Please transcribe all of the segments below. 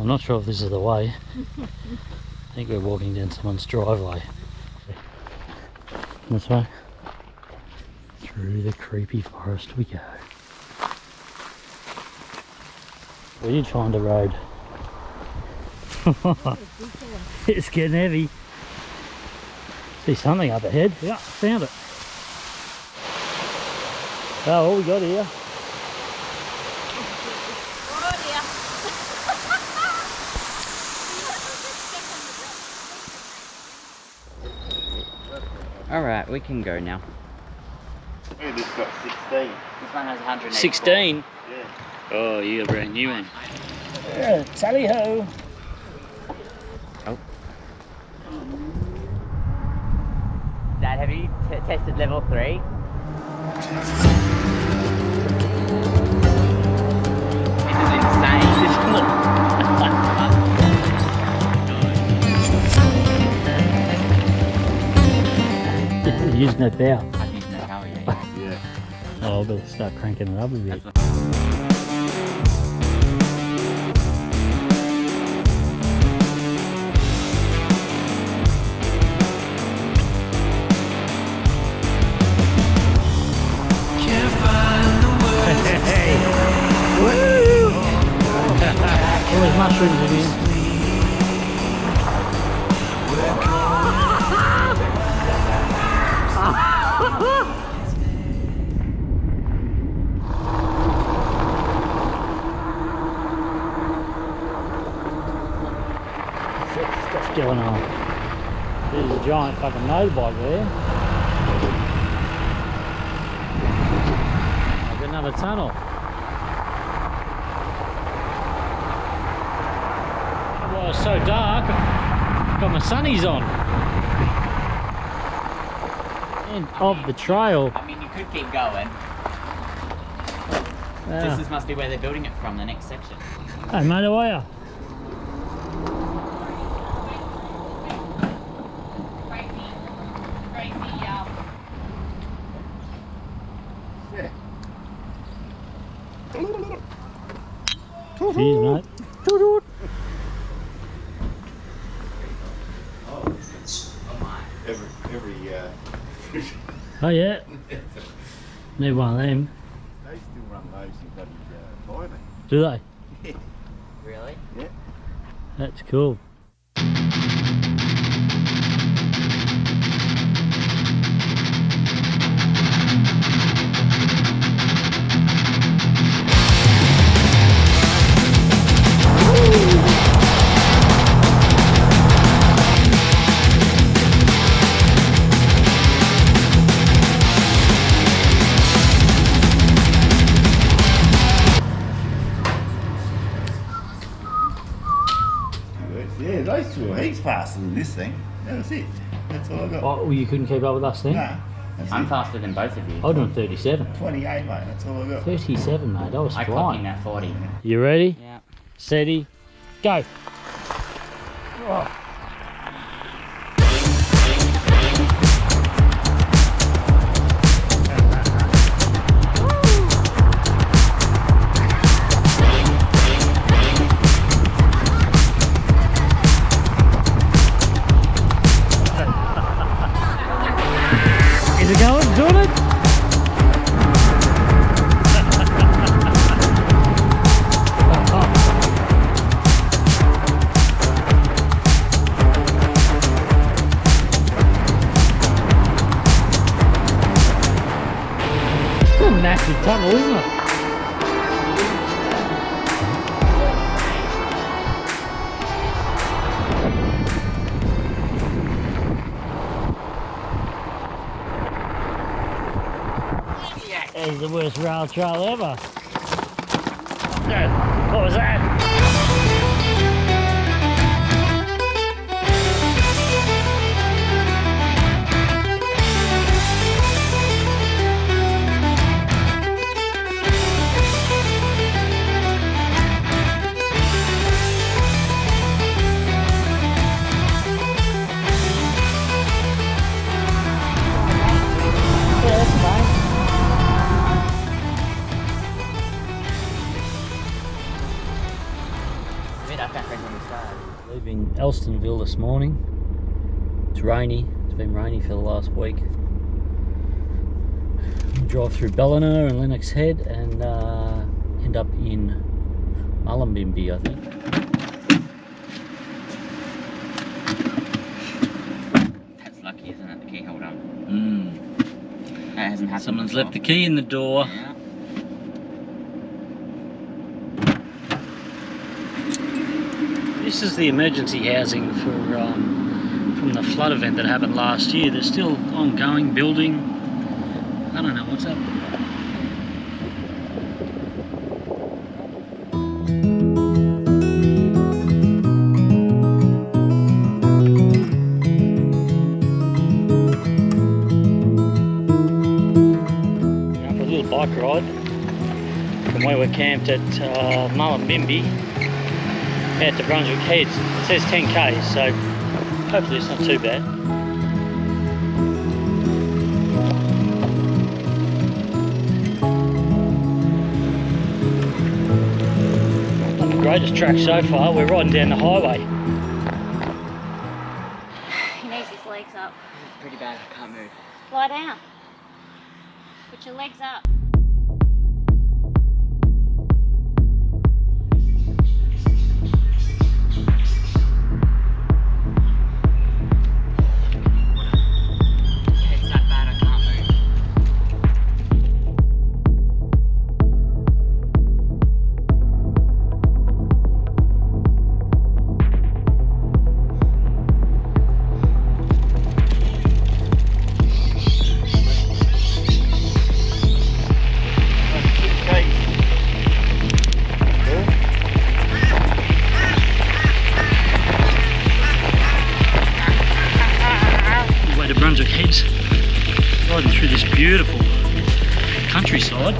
I'm not sure if this is the way. I think we're walking down someone's driveway. This way. Through the creepy forest we go. We did find a road. It's getting heavy. See something up ahead. Yeah, found it. Oh, what we got here? Alright, we can go now. Yeah, this got 16. This one has 184. 16? Yeah. Oh, you got a brand new one. Yeah, tally ho! Oh. Dad, have you tested level 3? This is insane, isn't it? You're using that power. I'm using that power, yeah. Yeah. Oh, I better start cranking it up a bit. All those mushrooms in here. Stuff going on. There's a giant fucking motorbike there. I've got another tunnel. Well, it's so dark. I've got my sunnies on. End of the trail. I mean, you could keep going. Yeah. This must be where they're building it from, the next section. Hey mate, how are you? Cheers, mate. Toot Oh yeah. Need one of them. They still run those in bloody Byron. Do they? Really? Yeah. That's cool. Yeah, those two are heaps faster than this thing. That was it. That's all I got. Oh, well, you couldn't keep up with us then? Nah, that's I'm it. faster than both of you. I was doing 37. 28, mate. That's all I got. 37, mate. I was I clocked in flying. at 40. You ready? Yeah. Steady, go. Oh. Is it going? Doing it? It's a massive tunnel, isn't it? That is the worst rail trail ever. What was that? Yeah, that's fine. I found friends on the side. Leaving Elstonville this morning. It's rainy. It's been rainy for the last week. Drive through Ballina and Lennox Head and end up in Mullumbimby, I think. That's lucky, isn't it? The key holder. That hasn't happened. Someone's before. left the key in the door. Yeah. This is the emergency housing for from the flood event that happened last year. They're still ongoing, building. I don't know what's up. Now for a little bike ride from where we're camped at Mullumbimby out to Brunswick Heads. It says 10k, so hopefully it's not too bad. Not the greatest track so far. We're riding down the highway. He needs his legs up. It's pretty bad, I can't move. Lie down. Put your legs up. It's that bad, I can't move. Way to Brunswick Heads, riding through this beautiful countryside.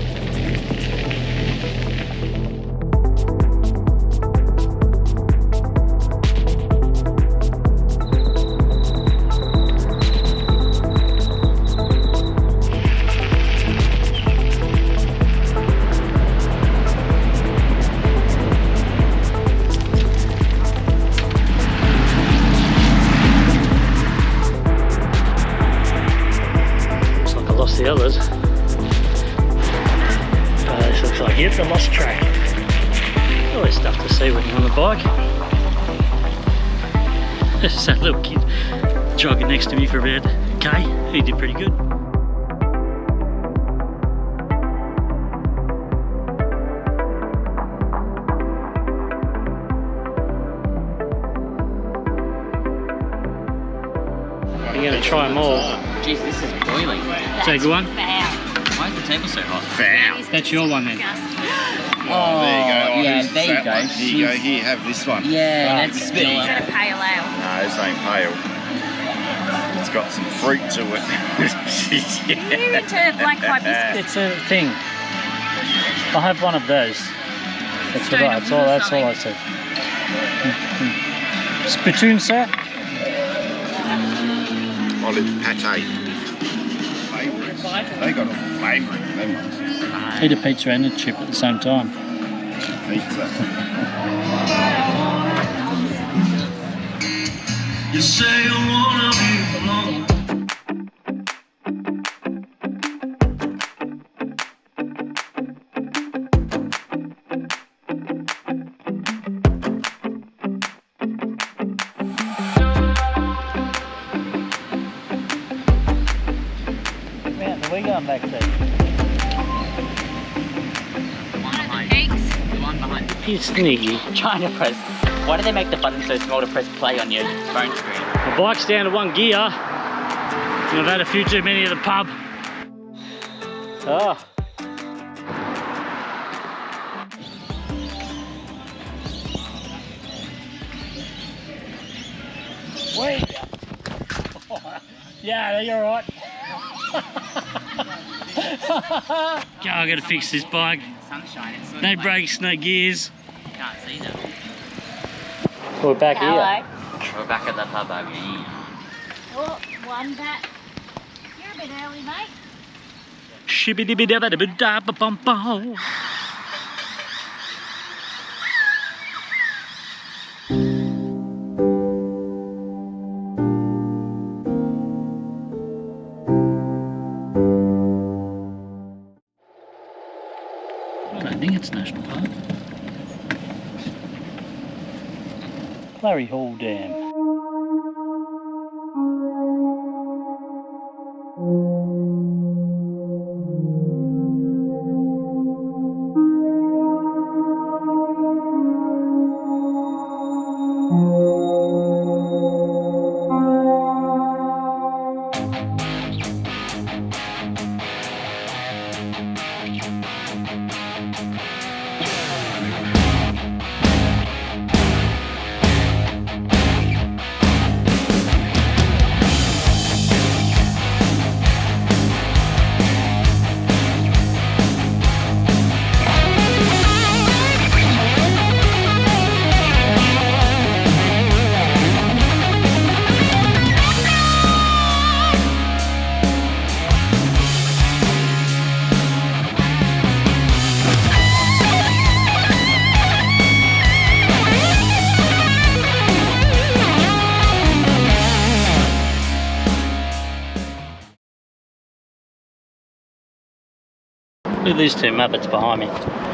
The others. This looks like it's a lost track. Always stuff to see when you're on the bike. There's that little kid jogging next to me for about a K. He did pretty good. You're going to try them all. Jeez, this is boiling. So good one. Why is the table so hot? Foul. That's your one then. Oh, there you go. Oh, yeah, who's there you that go. one? Here you go. Here, have this one. Yeah, that's big. big. Got a pale ale. No, this ain't pale. It's got some fruit to it. You're into black pie biscuits. It's a thing. I'll have one of those. That's all. That's all I said. Spittoon, sir. Olive pate. They got a flavouring. Them ones. Eat a pizza and a chip at the same time. Pizza. You say you wanna be alone. Mountain are we going back to? One of the peaks. The one behind. It's sneaky. Trying to press. Why do they make the button so small to press play on your phone screen? My bike's down to one gear. I've had a few too many at the pub. Oh. Wait. Yeah, you're right. God, I gotta fix this bike. Sunshine. It's No brakes, no gears. You can't see them. We're back Hello. We're back at the pub again. Oh, one back. You're a bit early, mate. Shibbidi-bidi-bidi-bidi-bum-bum. Larry Hall Dam. Look at these two Muppets behind me.